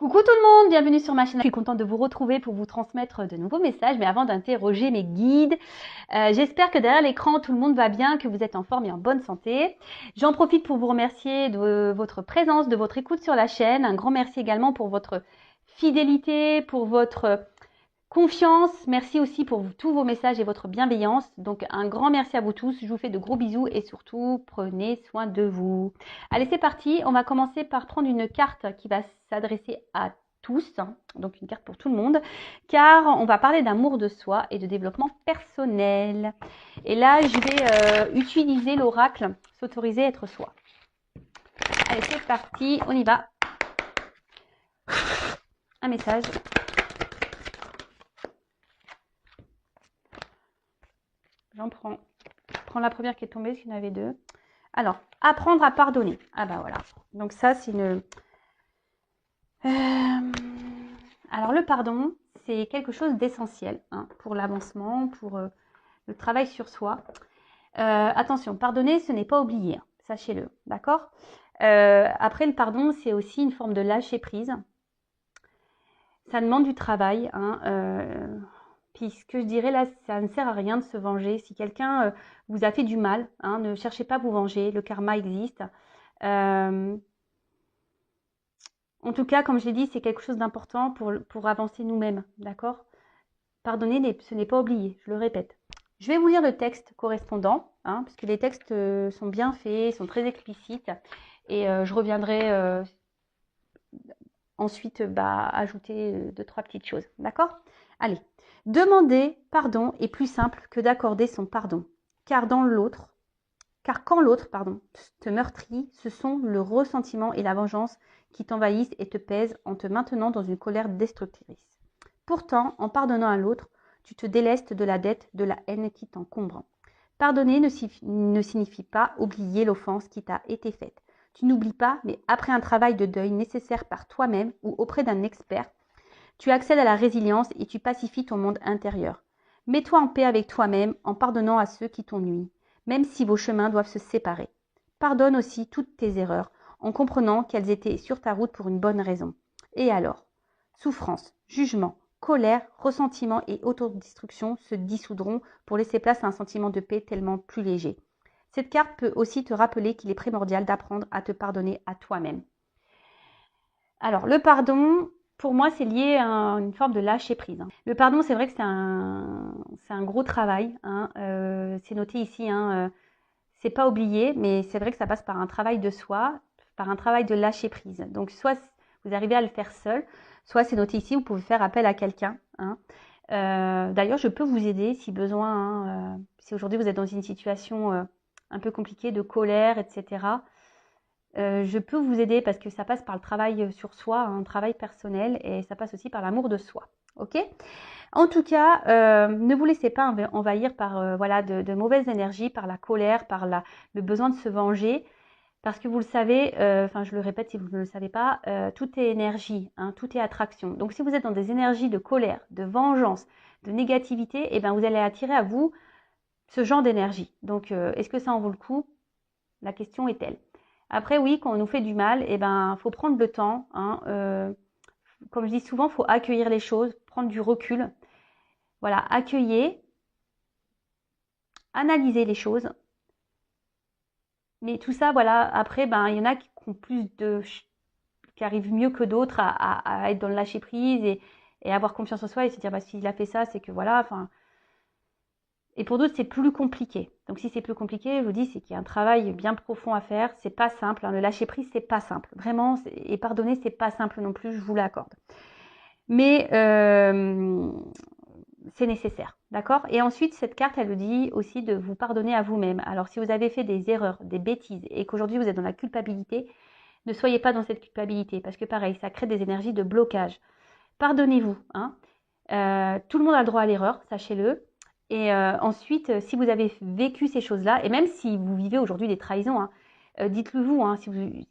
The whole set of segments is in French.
Coucou tout le monde, bienvenue sur ma chaîne. Je suis contente de vous retrouver pour vous transmettre de nouveaux messages, mais avant d'interroger mes guides, j'espère que derrière l'écran tout le monde va bien, que vous êtes en forme et en bonne santé. J'en profite pour vous remercier de votre présence, de votre écoute sur la chaîne. Un grand merci également pour votre fidélité, pour votre confiance. Merci aussi pour tous vos messages et votre bienveillance. Donc un grand merci à vous tous. Je vous fais de gros bisous et surtout prenez soin de vous. Allez, c'est parti. On va commencer par prendre une carte qui va s'adresser à tous, donc une carte pour tout le monde, car on va parler d'amour de soi et de développement personnel. Et là, je vais utiliser l'oracle s'autoriser à être soi. Allez, c'est parti. On y va. Un message. J'en prends. Je prends la première qui est tombée, parce qu'il y en avait deux. Alors, apprendre à pardonner. Ah bah voilà. Donc ça, c'est une... Alors le pardon, c'est quelque chose d'essentiel pour l'avancement, pour le travail sur soi. Attention, pardonner, ce n'est pas oublier. Sachez-le, d'accord ? Après, le pardon, c'est aussi une forme de lâcher prise. Ça demande du travail, puis ce que je dirais là, ça ne sert à rien de se venger. Si quelqu'un vous a fait du mal, ne cherchez pas à vous venger, le karma existe. En tout cas, comme je l'ai dit, c'est quelque chose d'important pour avancer nous-mêmes, d'accord ? Pardonner, ce n'est pas oublier, je le répète. Je vais vous lire le texte correspondant, parce que les textes sont bien faits, sont très explicites, et je reviendrai ensuite ajouter 2-3 petites choses, d'accord ? Allez. Demander pardon est plus simple que d'accorder son pardon, car quand l'autre, te meurtrit, ce sont le ressentiment et la vengeance qui t'envahissent et te pèsent en te maintenant dans une colère destructrice. Pourtant, en pardonnant à l'autre, tu te délestes de la dette, de la haine qui t'encombre. Pardonner ne signifie pas oublier l'offense qui t'a été faite. Tu n'oublies pas, mais après un travail de deuil nécessaire par toi-même ou auprès d'un expert, tu accèdes à la résilience et tu pacifies ton monde intérieur. Mets-toi en paix avec toi-même en pardonnant à ceux qui t'ont nui, même si vos chemins doivent se séparer. Pardonne aussi toutes tes erreurs en comprenant qu'elles étaient sur ta route pour une bonne raison. Et alors ? Souffrance, jugement, colère, ressentiment et autodestruction se dissoudront pour laisser place à un sentiment de paix tellement plus léger. Cette carte peut aussi te rappeler qu'il est primordial d'apprendre à te pardonner à toi-même. Alors, le pardon, pour moi, c'est lié à une forme de lâcher prise. Le pardon, c'est vrai que c'est un gros travail. C'est noté ici, c'est pas oublié, mais c'est vrai que ça passe par un travail de soi, par un travail de lâcher prise. Donc, soit vous arrivez à le faire seul, soit c'est noté ici, vous pouvez faire appel à quelqu'un. D'ailleurs, je peux vous aider si besoin. Si aujourd'hui vous êtes dans une situation un peu compliquée de colère, etc., je peux vous aider parce que ça passe par le travail sur soi, un travail personnel, et ça passe aussi par l'amour de soi. Ok ? En tout cas, ne vous laissez pas envahir par de mauvaises énergies, par la colère, par le besoin de se venger. Parce que vous le savez, je le répète si vous ne le savez pas, tout est énergie, tout est attraction. Donc si vous êtes dans des énergies de colère, de vengeance, de négativité, vous allez attirer à vous ce genre d'énergie. Donc est-ce que ça en vaut le coup ? La question est telle. Après, oui, quand on nous fait du mal, faut prendre le temps. Comme je dis souvent, il faut accueillir les choses, prendre du recul. Voilà, accueillir, analyser les choses. Mais tout ça, voilà, après, il y en a qui ont qui arrivent mieux que d'autres à être dans le lâcher prise et avoir confiance en soi et se dire, s'il a fait ça, c'est que voilà, Et pour d'autres, c'est plus compliqué. Donc si c'est plus compliqué, je vous dis, c'est qu'il y a un travail bien profond à faire. C'est pas simple. Le lâcher prise, c'est pas simple. Vraiment, et pardonner, c'est pas simple non plus, je vous l'accorde. Mais c'est nécessaire, d'accord ? Et ensuite, cette carte, elle vous dit aussi de vous pardonner à vous-même. Alors si vous avez fait des erreurs, des bêtises, et qu'aujourd'hui vous êtes dans la culpabilité, ne soyez pas dans cette culpabilité, parce que pareil, ça crée des énergies de blocage. Pardonnez-vous. Tout le monde a le droit à l'erreur, sachez-le. Et ensuite, si vous avez vécu ces choses-là, et même si vous vivez aujourd'hui des trahisons, dites-le vous,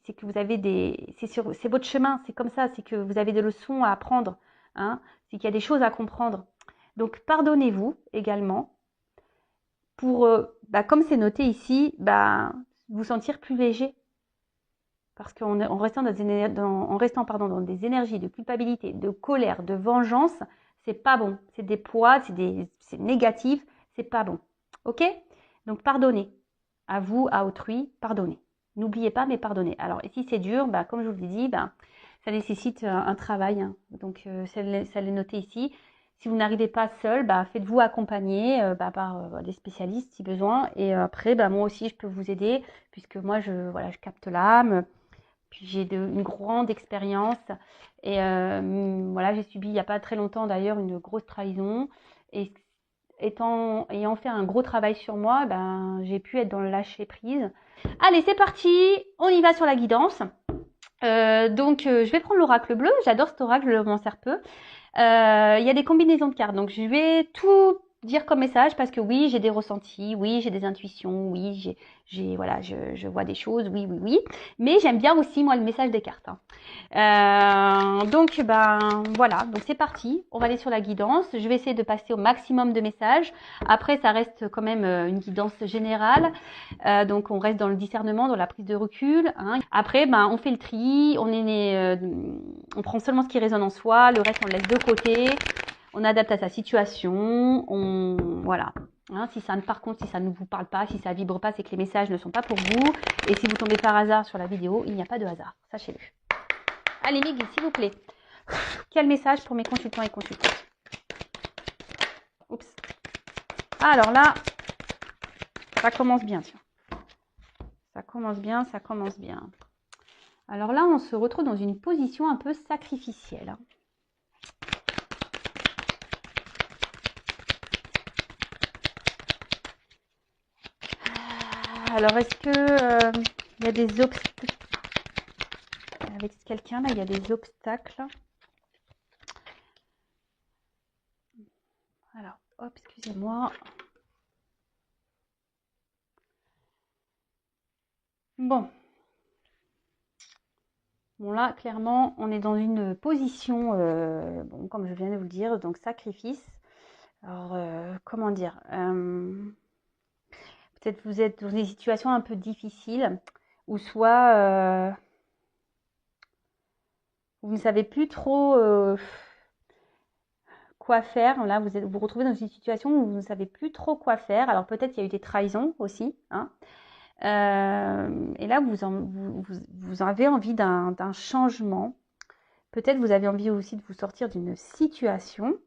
c'est que vous avez c'est votre chemin, c'est comme ça, c'est que vous avez des leçons à apprendre, c'est qu'il y a des choses à comprendre. Donc, pardonnez-vous également pour, comme c'est noté ici, vous sentir plus léger. Parce qu'en restant, en restant dans des énergies de culpabilité, de colère, de vengeance, c'est pas bon. C'est des poids, c'est négatif, c'est pas bon. Ok? Donc pardonnez. À vous, à autrui, pardonnez. N'oubliez pas, mais pardonnez. Alors, si c'est dur, bah, comme je vous l'ai dit, bah, ça nécessite un travail. Hein. Donc, ça l'est noté ici. Si vous n'arrivez pas seul, bah, faites-vous accompagner par des spécialistes si besoin. Et après, bah, moi aussi, je peux vous aider puisque moi, je capte l'âme. Puis j'ai une grande expérience. Et voilà, j'ai subi il n'y a pas très longtemps d'ailleurs une grosse trahison. Et ayant fait un gros travail sur moi, ben, j'ai pu être dans le lâcher prise. Allez, c'est parti, on y va sur la guidance. Je vais prendre l'oracle bleu, j'adore cet oracle, je m'en sers peu. Il y a des combinaisons de cartes, donc je vais tout dire comme message parce que oui, j'ai des ressentis, oui, j'ai des intuitions, oui, je vois des choses, oui. Mais j'aime bien aussi, moi, le message des cartes. Hein. Voilà, donc c'est parti. On va aller sur la guidance. Je vais essayer de passer au maximum de messages. Après, ça reste quand même une guidance générale. Donc, on reste dans le discernement, dans la prise de recul. Hein. Après, on fait le tri. On prend seulement ce qui résonne en soi. Le reste, on le laisse de côté. On adapte à sa situation. Voilà. Hein, par contre, si ça ne vous parle pas, si ça vibre pas, c'est que les messages ne sont pas pour vous. Et si vous tombez par hasard sur la vidéo, il n'y a pas de hasard. Sachez-le. Allez, Miguel, s'il vous plaît. Quel message pour mes consultants et consultantes? Oups. Alors là, ça commence bien, tiens. Ça commence bien. Alors là, on se retrouve dans une position un peu sacrificielle. Alors, est-ce que il y a des obstacles avec quelqu'un là? Il y a des obstacles. Alors, hop, excusez-moi. Bon, là, clairement, on est dans une position, comme je viens de vous le dire, donc sacrifice. Alors, comment dire peut-être vous êtes dans des situations un peu difficiles, ou soit vous ne savez plus trop quoi faire. Là, vous vous retrouvez dans une situation où vous ne savez plus trop quoi faire. Alors, peut-être il y a eu des trahisons aussi. Hein. Et là, vous avez envie d'un changement. Peut-être vous avez envie aussi de vous sortir d'une situation.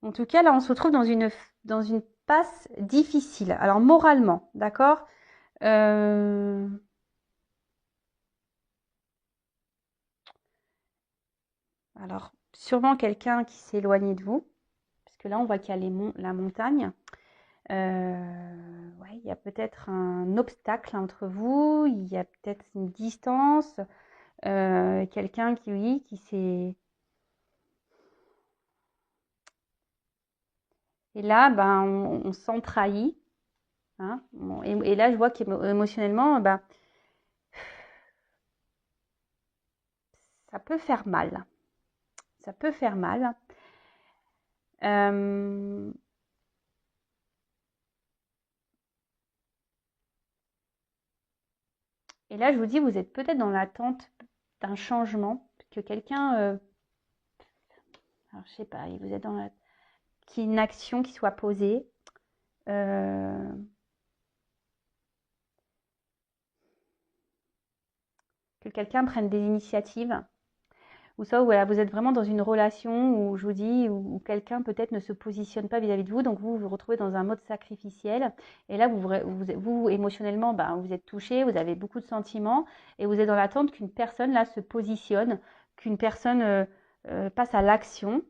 En tout cas, là, on se retrouve dans une passe difficile. Alors, moralement, d'accord Alors, sûrement quelqu'un qui s'est éloigné de vous. Parce que là, on voit qu'il y a la montagne. Ouais, il y a peut-être un obstacle entre vous. Il y a peut-être une distance. Quelqu'un qui s'est... Et là, on se sent trahi. Hein. Bon, et là, je vois qu'émotionnellement, ça peut faire mal. Ça peut faire mal. Et là, je vous dis, vous êtes peut-être dans l'attente d'un changement, que quelqu'un, alors je sais pas, vous êtes qu'il y ait une action qui soit posée. Que quelqu'un prenne des initiatives. Ou ça, voilà, vous êtes vraiment dans une relation où, je vous dis, où quelqu'un peut-être ne se positionne pas vis-à-vis de vous, donc vous vous retrouvez dans un mode sacrificiel. Et là, vous émotionnellement, vous êtes touché, vous avez beaucoup de sentiments, et vous êtes dans l'attente qu'une personne, là, se positionne, qu'une personne passe à l'action.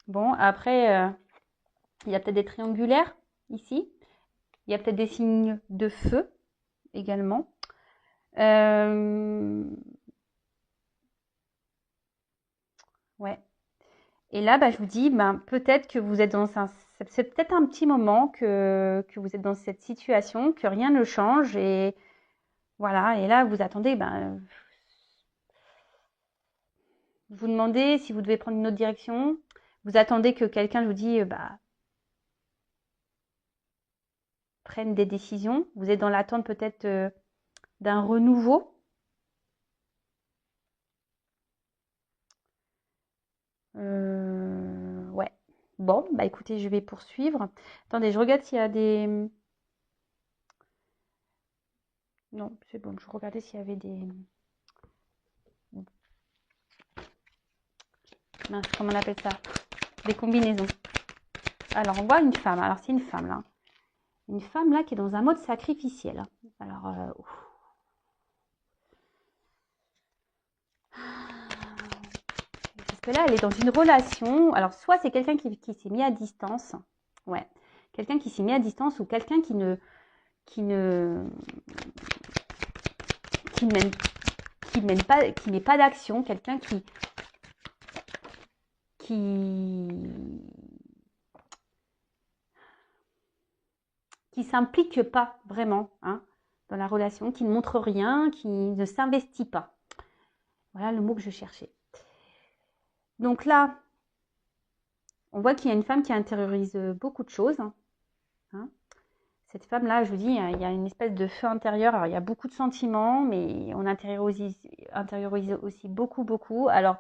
Bon, après, il y a peut-être des triangulaires, ici. Il y a peut-être des signes de feu, également. Ouais. Et là, je vous dis, peut-être que vous êtes c'est peut-être un petit moment que vous êtes dans cette situation, que rien ne change et voilà. Et là, vous attendez, vous demandez si vous devez prendre une autre direction. Vous attendez que quelqu'un, je vous dis, prennent des décisions. Vous êtes dans l'attente peut-être d'un renouveau. Ouais. Bon, bah écoutez, je vais poursuivre. Attendez, je regarde s'il y a des... Non, c'est bon, je regardais s'il y avait des... Mince, comment on appelle ça? Des combinaisons. Alors, on voit une femme. Alors, c'est une femme, là. Une femme, là, qui est dans un mode sacrificiel. Alors, parce que là, elle est dans une relation. Alors, soit c'est quelqu'un qui s'est mis à distance. Ouais. Quelqu'un qui s'est mis à distance ou quelqu'un qui ne met pas d'action. Quelqu'un qui s'implique pas vraiment hein, dans la relation, qui ne montre rien, qui ne s'investit pas. Voilà le mot que je cherchais. Donc là, on voit qu'il y a une femme qui intériorise beaucoup de choses. Hein. Cette femme-là, je vous dis, il y a une espèce de feu intérieur. Alors, il y a beaucoup de sentiments, mais on intériorise aussi beaucoup, beaucoup. Alors,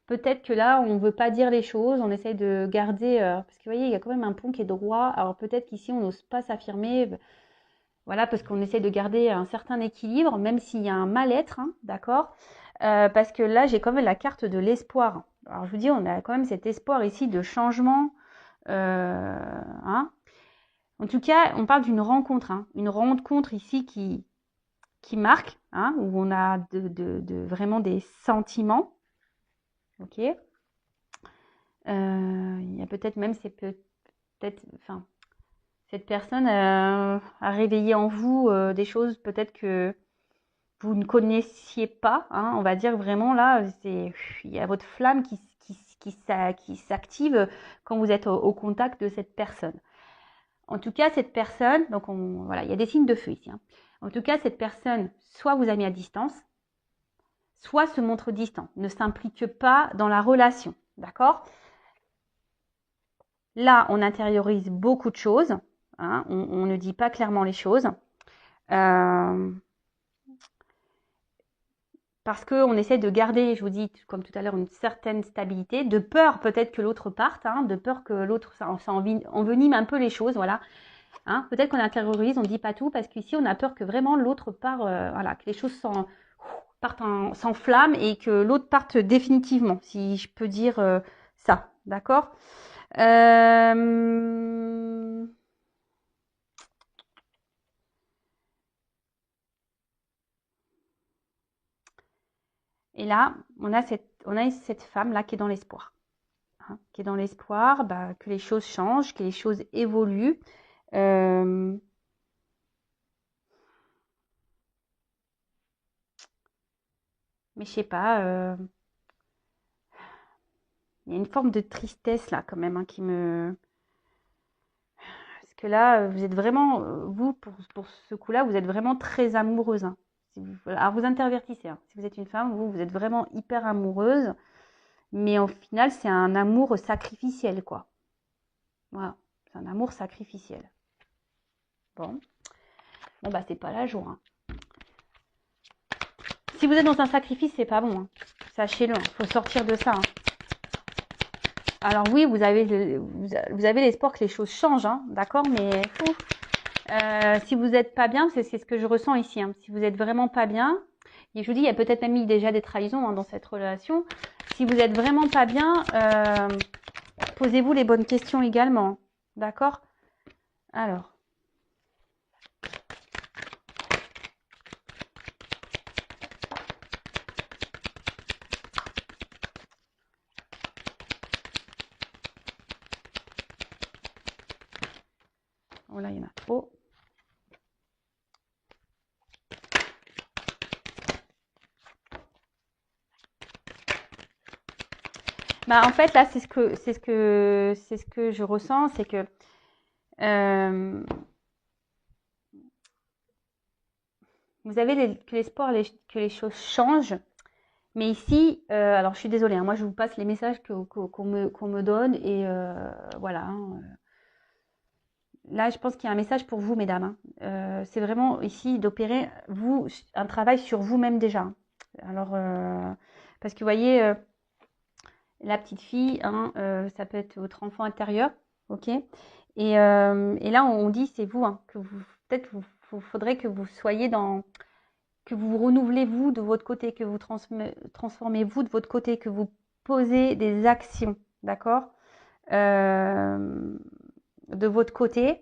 peut-être que là, on ne veut pas dire les choses, on essaye de garder... parce que vous voyez, il y a quand même un pont qui est droit. Alors, peut-être qu'ici, on n'ose pas s'affirmer. Voilà, parce qu'on essaie de garder un certain équilibre, même s'il y a un mal-être, hein, d'accord parce que là, j'ai quand même la carte de l'espoir. Alors, je vous dis, on a quand même cet espoir ici de changement. Hein. En tout cas, on parle d'une rencontre. Hein, une rencontre ici qui marque, hein, où on a vraiment des sentiments. Ok. Il y a peut-être même, c'est peut-être, enfin, cette personne a réveillé en vous des choses peut-être que vous ne connaissiez pas. Hein, on va dire vraiment là, il y a votre flamme qui s'active quand vous êtes au contact de cette personne. En tout cas, cette personne, donc voilà, il y a des signes de feu ici. Hein. En tout cas, cette personne, soit vous a mis à distance, soit se montre distant, ne s'implique pas dans la relation. D'accord ? Là, on intériorise beaucoup de choses. Hein, on ne dit pas clairement les choses. Parce qu'on essaie de garder, je vous dis, comme tout à l'heure, une certaine stabilité, de peur peut-être que l'autre parte, hein, de peur que l'autre, ça envenime un peu les choses, voilà. Hein, peut-être qu'on intériorise, on ne dit pas tout, parce qu'ici, on a peur que vraiment l'autre part, voilà, que les choses s'enflamment et que l'autre parte définitivement, si je peux dire ça, d'accord Et là, on a cette femme-là qui est dans l'espoir. Hein, qui est dans l'espoir que les choses changent, que les choses évoluent. Mais je sais pas, il y a une forme de tristesse là quand même hein, qui me... Parce que là, vous êtes vraiment, vous, pour ce coup-là, vous êtes vraiment très amoureuse. Hein. Alors vous intervertissez. Hein. Si vous êtes une femme, vous êtes vraiment hyper amoureuse. Mais au final, c'est un amour sacrificiel, quoi. Voilà, c'est un amour sacrificiel. Bon, bah c'est pas la joie. Hein. Si vous êtes dans un sacrifice, c'est pas bon. Hein. Sachez-le, il faut sortir de ça. Hein. Alors oui, vous avez l'espoir que les choses changent, hein, d'accord, mais si vous n'êtes pas bien, c'est ce que je ressens ici. Hein. Si vous n'êtes vraiment pas bien, et je vous dis, il y a peut-être même eu déjà des trahisons hein, dans cette relation. Si vous n'êtes vraiment pas bien, posez-vous les bonnes questions également, d'accord? Alors. Oh là, il y en a trop. Bah, en fait, là, c'est ce que je ressens, c'est que vous avez que l'espoir que les choses changent. Mais ici, alors je suis désolée, hein, moi je vous passe les messages qu'on me donne et voilà. Hein, là, je pense qu'il y a un message pour vous, mesdames. Hein. C'est vraiment ici d'opérer, vous, un travail sur vous-même déjà. Hein. Alors, parce que vous voyez, la petite fille, hein, ça peut être votre enfant intérieur, ok. Et là, on dit, c'est vous, hein, que vous, peut-être, vous faudrait que vous soyez dans, que vous renouvelez vous de votre côté, que vous transformez vous de votre côté, que vous posez des actions, d'accord, de votre côté,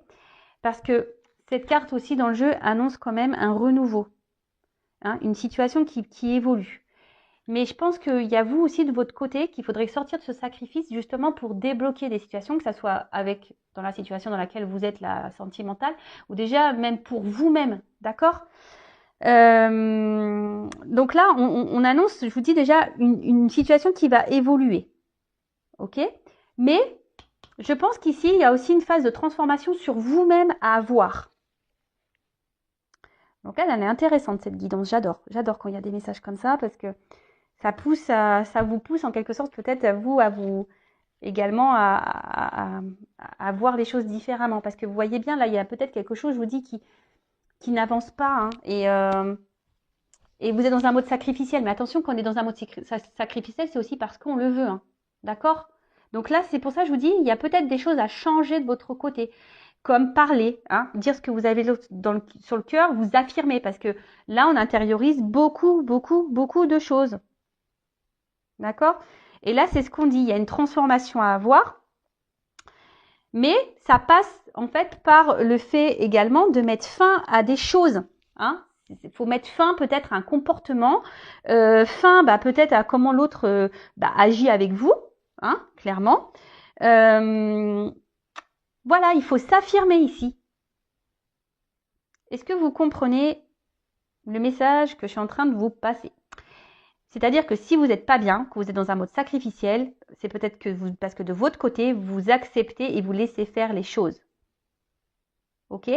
parce que cette carte aussi dans le jeu annonce quand même un renouveau, hein, une situation qui évolue. Mais je pense qu'il y a vous aussi de votre côté qu'il faudrait sortir de ce sacrifice justement pour débloquer des situations, que ce soit avec dans la situation dans laquelle vous êtes, la sentimentale, ou déjà même pour vous-même, d'accord. Donc là, on annonce, je vous dis déjà, une situation qui va évoluer, ok. Mais je pense qu'ici, il y a aussi une phase de transformation sur vous-même à avoir. Donc elle est intéressante cette guidance, j'adore quand il y a des messages comme ça parce que ça vous pousse en quelque sorte peut-être à vous également à voir les choses différemment. Parce que vous voyez bien, là, il y a peut-être quelque chose, je vous dis, qui n'avance pas. Hein, et vous êtes dans un mode sacrificiel. Mais attention, quand on est dans un mode sacrificiel, c'est aussi parce qu'on le veut. Hein, d'accord. Donc là, c'est pour ça que je vous dis, il y a peut-être des choses à changer de votre côté. Comme parler, hein, dire ce que vous avez sur le cœur, vous affirmer. Parce que là, on intériorise beaucoup de choses. D'accord? Et là, c'est ce qu'on dit. Il y a une transformation à avoir. Mais ça passe en fait par le fait également de mettre fin à des choses. Hein? Il faut mettre fin peut-être à un comportement, fin peut-être à comment l'autre agit avec vous, hein, clairement. Voilà, il faut s'affirmer ici. Est-ce que vous comprenez le message que je suis en train de vous passer? C'est-à-dire que si vous n'êtes pas bien, que vous êtes dans un mode sacrificiel, c'est peut-être que parce que de votre côté, vous acceptez et vous laissez faire les choses. Ok?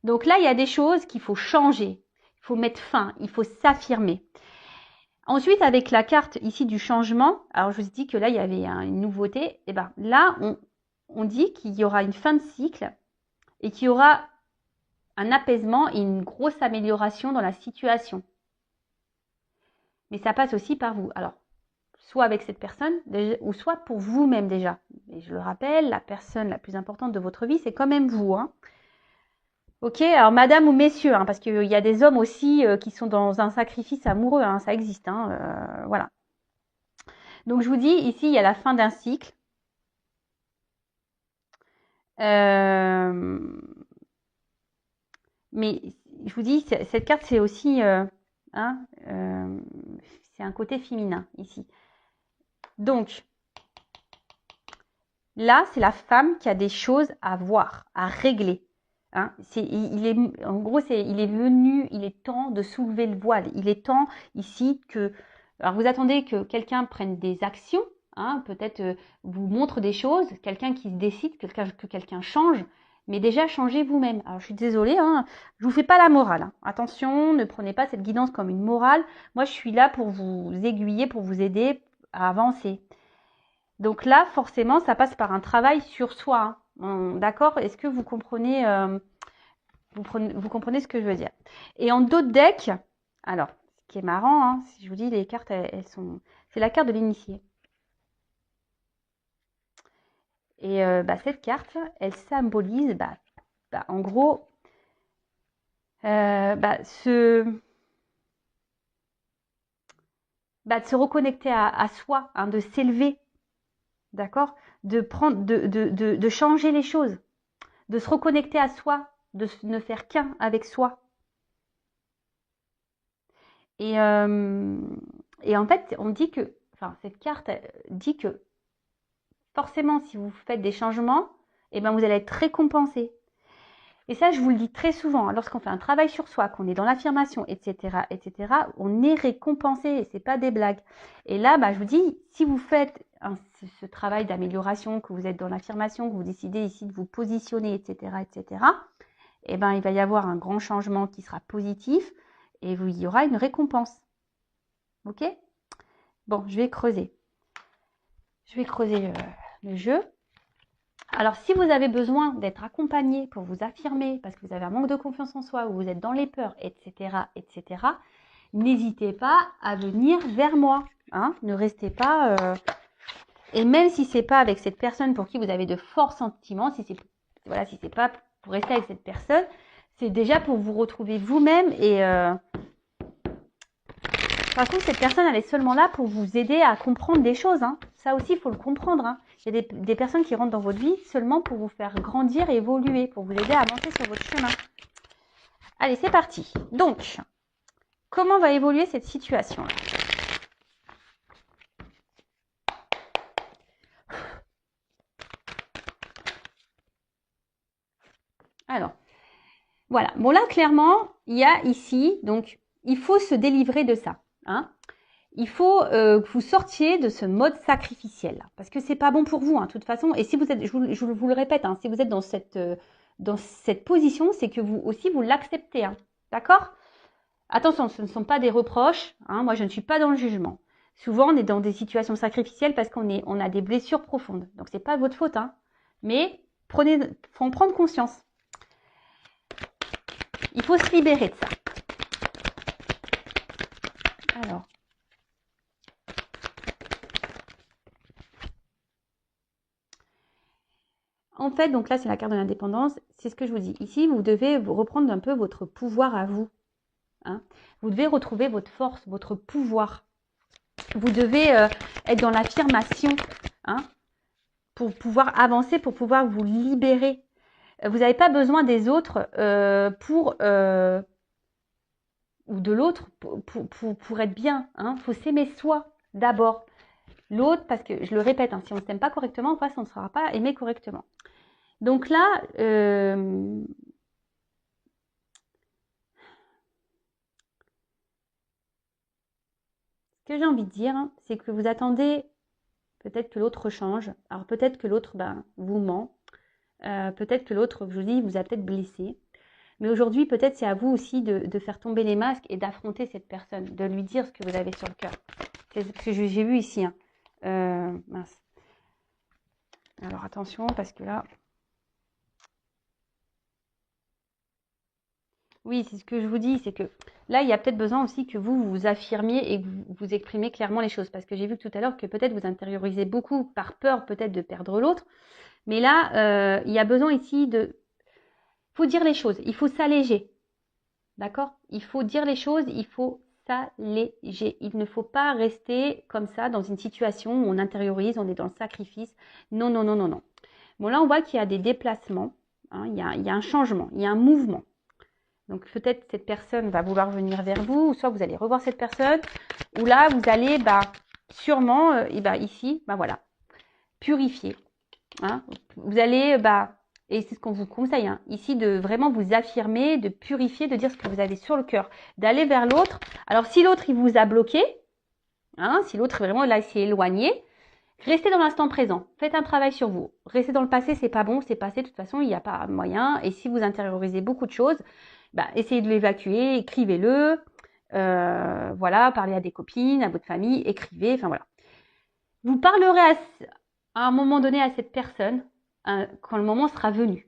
Donc là, il y a des choses qu'il faut changer. Il faut mettre fin, il faut s'affirmer. Ensuite, avec la carte ici du changement, alors je vous ai dit que là, il y avait une nouveauté. Et bien là, on dit qu'il y aura une fin de cycle et qu'il y aura un apaisement et une grosse amélioration dans la situation. Mais ça passe aussi par vous. Alors, soit avec cette personne, ou soit pour vous-même déjà. Et je le rappelle, la personne la plus importante de votre vie, c'est quand même vous. Hein. Ok, alors madame ou messieurs, hein, parce qu'il y a des hommes aussi qui sont dans un sacrifice amoureux, hein, ça existe. Hein, voilà. Donc je vous dis, ici, il y a la fin d'un cycle. Mais je vous dis, cette carte, c'est aussi... c'est un côté féminin, ici. Donc, là, c'est la femme qui a des choses à voir, à régler. Hein, en gros, il est venu, il est temps de soulever le voile. Il est temps ici que... Alors, vous attendez que quelqu'un prenne des actions, hein, peut-être vous montre des choses, quelqu'un qui se décide, que quelqu'un change, mais déjà, changez vous-même. Alors, je suis désolée, hein, je vous fais pas la morale. Hein. Attention, ne prenez pas cette guidance comme une morale. Moi, je suis là pour vous aiguiller, pour vous aider à avancer. Donc là, forcément, ça passe par un travail sur soi. Hein. D'accord? Est-ce que vous comprenez, vous comprenez ce que je veux dire? Et en dos de deck, alors, ce qui est marrant, hein, si je vous dis, les cartes, elles sont... C'est la carte de l'initié. Et cette carte, elle symbolise, en gros, de se reconnecter à soi, hein, de s'élever. D'accord? De changer les choses, de se reconnecter à soi, de ne faire qu'un avec soi. Et en fait, on dit que, cette carte dit que forcément, si vous faites des changements, eh ben, vous allez être récompensé. Et ça, je vous le dis très souvent, lorsqu'on fait un travail sur soi, qu'on est dans l'affirmation, etc., on est récompensé et c'est pas des blagues. Et là, je vous dis, si vous faites ce travail d'amélioration, que vous êtes dans l'affirmation, que vous décidez ici de vous positionner, etc., eh ben, il va y avoir un grand changement qui sera positif et il y aura une récompense. Ok? Bon, je vais creuser. Je vais creuser le jeu. Alors, si vous avez besoin d'être accompagné pour vous affirmer, parce que vous avez un manque de confiance en soi, ou vous êtes dans les peurs, etc., etc., n'hésitez pas à venir vers moi. Hein, ne restez pas... Et même si c'est pas avec cette personne pour qui vous avez de forts sentiments, si c'est voilà, si c'est pas pour rester avec cette personne, c'est déjà pour vous retrouver vous-même. Et de toute façon, cette personne, elle est seulement là pour vous aider à comprendre des choses. Hein. Ça aussi, il faut le comprendre. Hein. Il y a des personnes qui rentrent dans votre vie seulement pour vous faire grandir et évoluer, pour vous aider à avancer sur votre chemin. Allez, c'est parti. Donc, comment va évoluer cette situation-là? Alors, voilà. Bon, là, clairement, il y a ici, donc, il faut se délivrer de ça. Hein. Il faut que vous sortiez de ce mode sacrificiel, parce que c'est pas bon pour vous, hein, de toute façon. Et si vous êtes, je vous le répète, hein, si vous êtes dans cette position, c'est que vous aussi, vous l'acceptez. Hein, d'accord? Attention, ce ne sont pas des reproches. Hein, moi, je ne suis pas dans le jugement. Souvent, on est dans des situations sacrificielles parce on a des blessures profondes. Donc, c'est pas votre faute. Hein, mais faut en prendre conscience. Il faut se libérer de ça. Alors. En fait, donc là, c'est la carte de l'indépendance. C'est ce que je vous dis. Ici, vous devez reprendre un peu votre pouvoir à vous. Hein. Vous devez retrouver votre force, votre pouvoir. Vous devez être dans l'affirmation, hein, pour pouvoir avancer, pour pouvoir vous libérer. Vous n'avez pas besoin des autres ou de l'autre pour être bien. Hein. Faut s'aimer soi d'abord. L'autre, parce que je le répète, hein, si on ne s'aime pas correctement, en face, on ne sera pas aimé correctement. Donc là, ce que j'ai envie de dire, hein, c'est que vous attendez peut-être que l'autre change. Alors peut-être que l'autre vous ment. Peut-être que l'autre, je vous dis, vous a peut-être blessé. Mais aujourd'hui, peut-être c'est à vous aussi de faire tomber les masques et d'affronter cette personne, de lui dire ce que vous avez sur le cœur. C'est ce que j'ai vu ici. Hein. Mince. Alors attention, parce que là... Oui, c'est ce que je vous dis, c'est que là, il y a peut-être besoin aussi que vous vous affirmiez et que vous exprimez clairement les choses. Parce que j'ai vu tout à l'heure que peut-être vous intériorisez beaucoup par peur peut-être de perdre l'autre. Mais là, il y a besoin ici de... Il faut dire les choses, il faut s'alléger. D'accord? Il faut dire les choses, il faut s'alléger. Il ne faut pas rester comme ça dans une situation où on intériorise, on est dans le sacrifice. Non, non, non, non, non. Bon, là, on voit qu'il y a des déplacements. Hein, il y a un changement, il y a un mouvement. Donc peut-être cette personne va vouloir venir vers vous, ou soit vous allez revoir cette personne, ou là vous allez sûrement ici, voilà, purifier. Hein. Vous allez, et c'est ce qu'on vous conseille, hein, ici de vraiment vous affirmer, de purifier, de dire ce que vous avez sur le cœur, d'aller vers l'autre. Alors si l'autre il vous a bloqué, hein, si l'autre vraiment là s'est éloigné, restez dans l'instant présent, faites un travail sur vous. Restez dans le passé, c'est pas bon, c'est passé, de toute façon il n'y a pas moyen. Et si vous intériorisez beaucoup de choses, essayez de l'évacuer, écrivez-le, voilà, parlez à des copines, à votre famille, écrivez, enfin voilà. Vous parlerez à un moment donné à cette personne quand le moment sera venu.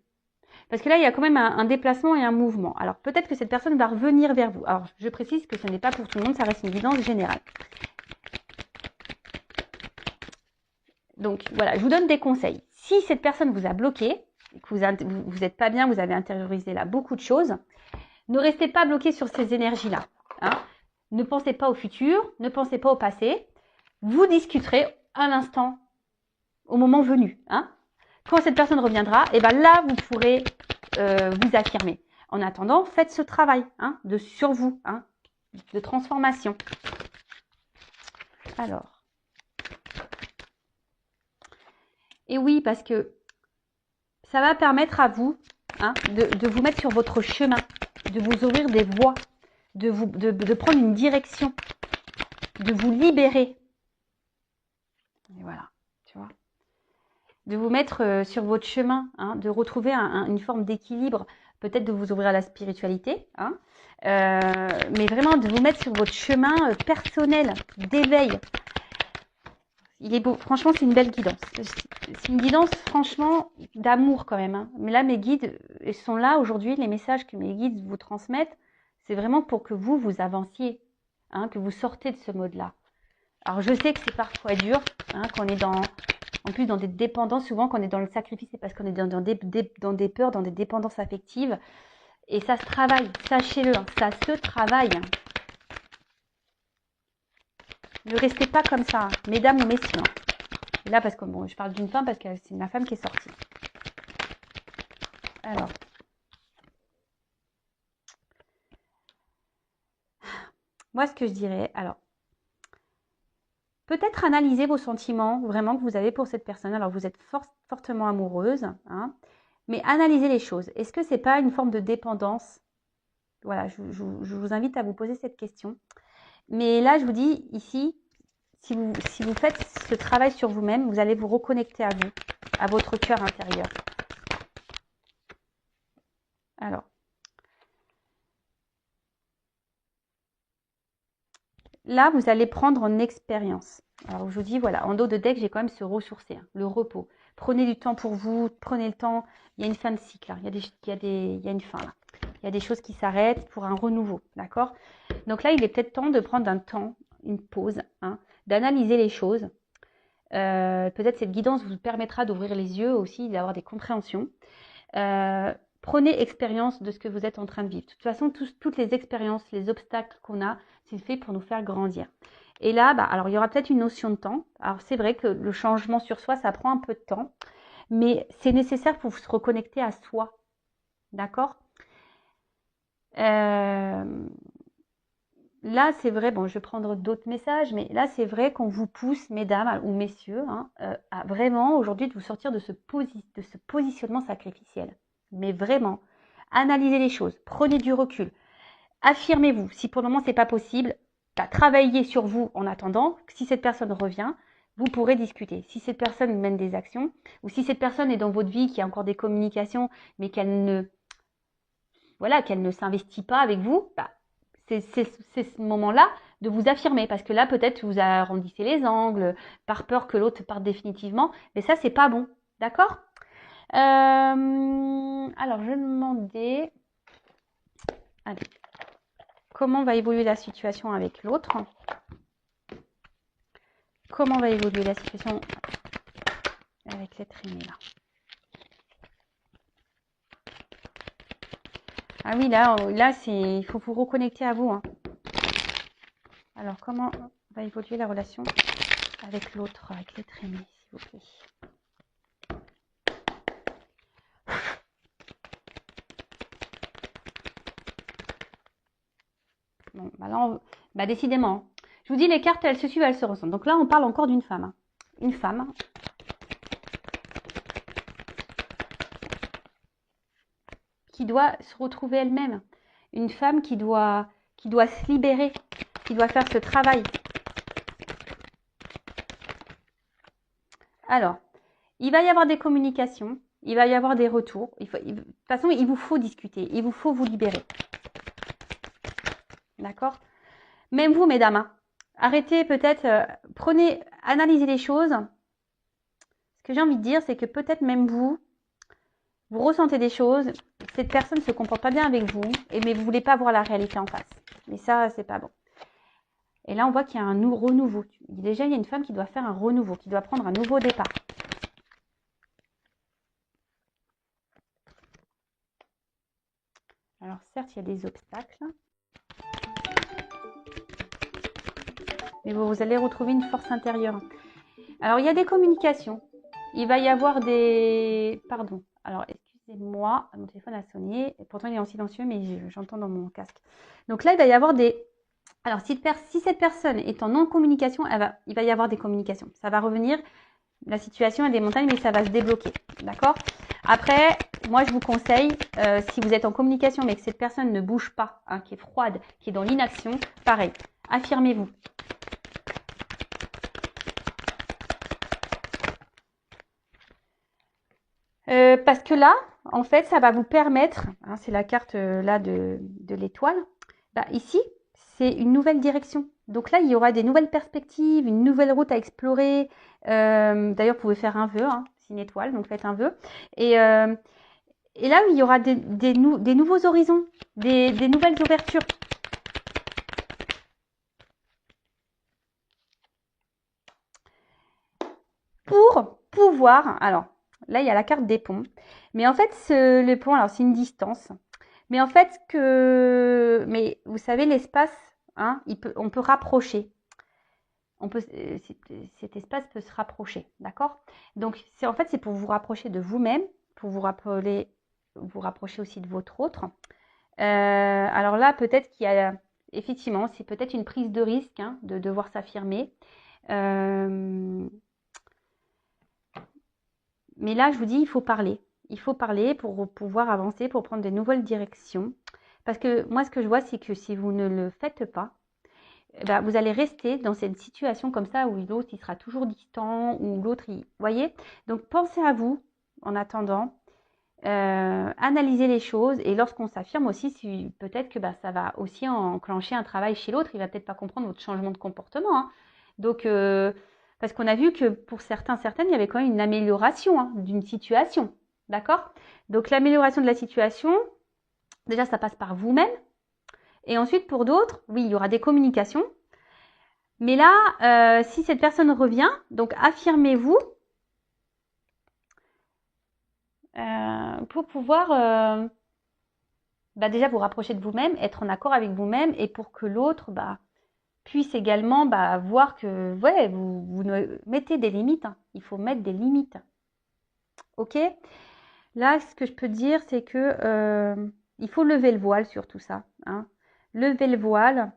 Parce que là, il y a quand même un déplacement et un mouvement. Alors peut-être que cette personne va revenir vers vous. Alors je précise que ce n'est pas pour tout le monde, ça reste une évidence générale. Donc voilà, je vous donne des conseils. Si cette personne vous a bloqué, que vous n'êtes pas bien, vous avez intériorisé là beaucoup de choses, ne restez pas bloqué sur ces énergies-là. Hein. Ne pensez pas au futur, ne pensez pas au passé. Vous discuterez à l'instant, au moment venu. Hein. Quand cette personne reviendra, et là, vous pourrez vous affirmer. En attendant, faites ce travail sur vous, de transformation. Alors. Et oui, parce que ça va permettre à vous de vous mettre sur votre chemin, de vous ouvrir des voies, de prendre une direction, de vous libérer. Et voilà, tu vois. De vous mettre sur votre chemin, de retrouver une forme d'équilibre, peut-être de vous ouvrir à la spiritualité, mais vraiment de vous mettre sur votre chemin personnel d'éveil. il est beau. Franchement, c'est une belle guidance. C'est une guidance, franchement, d'amour quand même. Hein. Mais là, mes guides, ils sont là aujourd'hui. Les messages que mes guides vous transmettent, c'est vraiment pour que vous avanciez, hein, que vous sortez de ce mode-là. Alors, je sais que c'est parfois dur, hein, qu'on est en plus dans des dépendances. Souvent, quand on est dans le sacrifice, c'est parce qu'on est dans des peurs, dans des dépendances affectives. Et ça se travaille, sachez-le, hein, ça se travaille. Ne restez pas comme ça, hein, mesdames ou messieurs. Hein. Là, parce que bon, je parle d'une femme parce que c'est ma femme qui est sortie. Alors. Moi, ce que je dirais, alors, peut-être analyser vos sentiments vraiment que vous avez pour cette personne. Alors, vous êtes fortement amoureuse, hein, mais analysez les choses. Est-ce que c'est pas une forme de dépendance? Voilà, je vous invite à vous poser cette question. Mais là, je vous dis ici, si vous faites ce travail sur vous-même, vous allez vous reconnecter à vous, à votre cœur intérieur. Alors, là, vous allez prendre en expérience. Alors, je vous dis, voilà, en dos de deck, j'ai quand même se ressourcer, hein, le repos. Prenez du temps pour vous, prenez le temps. Il y a une fin de cycle, là. Il y a une fin, là. Il y a des choses qui s'arrêtent pour un renouveau, d'accord? Donc là, il est peut-être temps de prendre un temps, une pause, hein, d'analyser les choses. Peut-être cette guidance vous permettra d'ouvrir les yeux aussi, d'avoir des compréhensions. Prenez expérience de ce que vous êtes en train de vivre. De toute façon, toutes les expériences, les obstacles qu'on a, c'est fait pour nous faire grandir. Et là, alors il y aura peut-être une notion de temps. Alors c'est vrai que le changement sur soi, ça prend un peu de temps, mais c'est nécessaire pour se reconnecter à soi. D'accord? Là, c'est vrai, bon, je vais prendre d'autres messages, mais là, c'est vrai qu'on vous pousse, mesdames ou messieurs, hein, à vraiment aujourd'hui de vous sortir de ce positionnement sacrificiel. Mais vraiment, analysez les choses, prenez du recul, affirmez-vous. Si pour le moment, c'est pas possible, travaillez sur vous en attendant. Si cette personne revient, vous pourrez discuter. Si cette personne mène des actions, ou si cette personne est dans votre vie, qui a encore des communications, mais qu'elle ne s'investit pas avec vous, c'est ce moment-là de vous affirmer, parce que là, peut-être, vous arrondissez les angles, par peur que l'autre parte définitivement, mais ça, c'est pas bon, d'accord? Alors, je vais demander, allez, comment va évoluer la situation avec l'autre? Comment va évoluer la situation avec l'être aimé, là? Ah oui, là il faut vous reconnecter à vous, hein. Alors, comment va évoluer la relation avec l'autre, avec l'être aimé, s'il vous plaît? Bon, là, décidément, je vous dis, les cartes, elles se suivent, elles se ressemblent. Donc là, on parle encore d'une femme. Hein. Une femme qui doit se retrouver elle-même. Une femme qui doit se libérer, qui doit faire ce travail. Alors, il va y avoir des communications, il va y avoir des retours. De toute façon, il vous faut discuter, il vous faut vous libérer. D'accord? Même vous, mesdames, hein, arrêtez peut-être, analysez les choses. Ce que j'ai envie de dire, c'est que peut-être même vous ressentez des choses, cette personne ne se comporte pas bien avec vous, mais vous ne voulez pas voir la réalité en face. Mais ça, c'est pas bon. Et là, on voit qu'il y a un renouveau. Déjà, il y a une femme qui doit faire un renouveau, qui doit prendre un nouveau départ. Alors, certes, il y a des obstacles. Mais vous allez retrouver une force intérieure. Alors, il y a des communications. Il va y avoir des... Pardon. Alors, excusez-moi, mon téléphone a sonné. Pourtant, il est en silencieux, mais j'entends dans mon casque. Donc là, il va y avoir des... Alors, si cette personne est en non-communication, il va y avoir des communications. Ça va revenir. La situation est des montagnes, mais ça va se débloquer. D'accord? Après, moi, je vous conseille, si vous êtes en communication, mais que cette personne ne bouge pas, hein, qui est froide, qui est dans l'inaction, pareil, affirmez-vous. Parce que là, en fait, ça va vous permettre, hein, c'est la carte là de l'étoile, ici, c'est une nouvelle direction. Donc là, il y aura des nouvelles perspectives, une nouvelle route à explorer. D'ailleurs, vous pouvez faire un vœu, hein, c'est une étoile, donc faites un vœu. Et là, il y aura des nouveaux horizons, des nouvelles ouvertures. Pour pouvoir, alors là, il y a la carte des ponts. Mais en fait, le pont, alors c'est une distance. Mais en fait, mais vous savez, l'espace, hein, on peut rapprocher. Cet espace peut se rapprocher, d'accord? Donc, en fait, c'est pour vous rapprocher de vous-même, pour vous rapprocher aussi de votre autre. Alors là, peut-être qu'il y a, effectivement, c'est peut-être une prise de risque, hein, de devoir s'affirmer. Mais là, je vous dis, il faut parler. Il faut parler pour pouvoir avancer, pour prendre de nouvelles directions. Parce que moi, ce que je vois, c'est que si vous ne le faites pas, bah, vous allez rester dans cette situation comme ça où l'autre, il sera toujours distant, ou l'autre, vous voyez? Donc, pensez à vous en attendant. Analyser les choses. Et lorsqu'on s'affirme aussi, peut-être que bah, ça va aussi enclencher un travail chez l'autre. Il va peut-être pas comprendre votre changement de comportement, hein. Donc, parce qu'on a vu que pour certaines, il y avait quand même une amélioration, hein, d'une situation. D'accord? Donc, l'amélioration de la situation, déjà, ça passe par vous-même. Et ensuite, pour d'autres, oui, il y aura des communications. Mais là, si cette personne revient, donc affirmez-vous pour pouvoir bah, déjà vous rapprocher de vous-même, être en accord avec vous-même et pour que l'autre bah, puisse également bah, voir que ouais, vous mettez des limites. Hein. Il faut mettre des limites. Ok? Là, ce que je peux dire, c'est que il faut lever le voile sur tout ça. Hein. Levez le voile.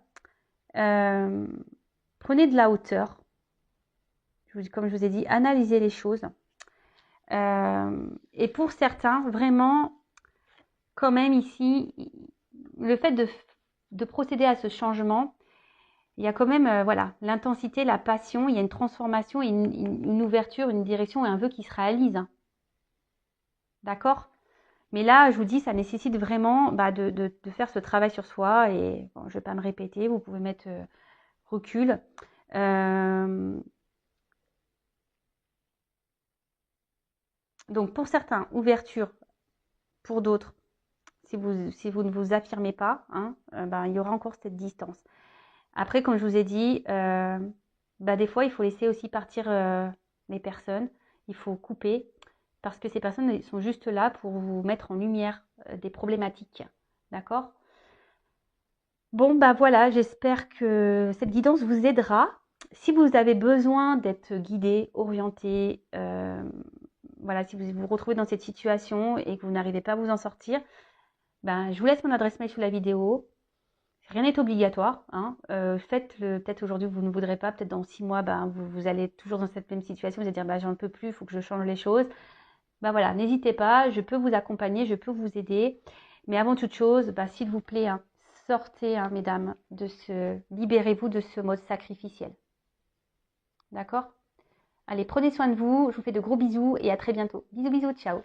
Prenez de la hauteur. Comme je vous ai dit, analysez les choses. Et pour certains, vraiment, quand même ici, le fait de procéder à ce changement, il y a quand même voilà, l'intensité, la passion, il y a une transformation, une ouverture, une direction et un vœu qui se réalise. Hein. D'accord? Mais là, je vous dis, ça nécessite vraiment bah, de faire ce travail sur soi. Et bon, je ne vais pas me répéter, vous pouvez mettre recul. Donc pour certains, ouverture. Pour d'autres, si vous ne vous affirmez pas, hein, ben, il y aura encore cette distance. Après, comme je vous ai dit, bah, des fois, il faut laisser aussi partir les personnes. Il faut couper parce que ces personnes sont juste là pour vous mettre en lumière des problématiques. D'accord? Bon, bah voilà, j'espère que cette guidance vous aidera. Si vous avez besoin d'être guidé, orienté, voilà, si vous vous retrouvez dans cette situation et que vous n'arrivez pas à vous en sortir, ben, je vous laisse mon adresse mail sous la vidéo. Rien n'est obligatoire. Hein. Faites-le peut-être aujourd'hui, vous ne voudrez pas. Peut-être dans 6 mois, ben, vous allez toujours dans cette même situation. Vous allez dire, ben, j'en peux plus, il faut que je change les choses. Ben voilà, n'hésitez pas, je peux vous accompagner, je peux vous aider. Mais avant toute chose, ben, s'il vous plaît, hein, sortez, hein, mesdames, libérez-vous de ce mode sacrificiel. D'accord? Allez, prenez soin de vous. Je vous fais de gros bisous et à très bientôt. Bisous, bisous, ciao.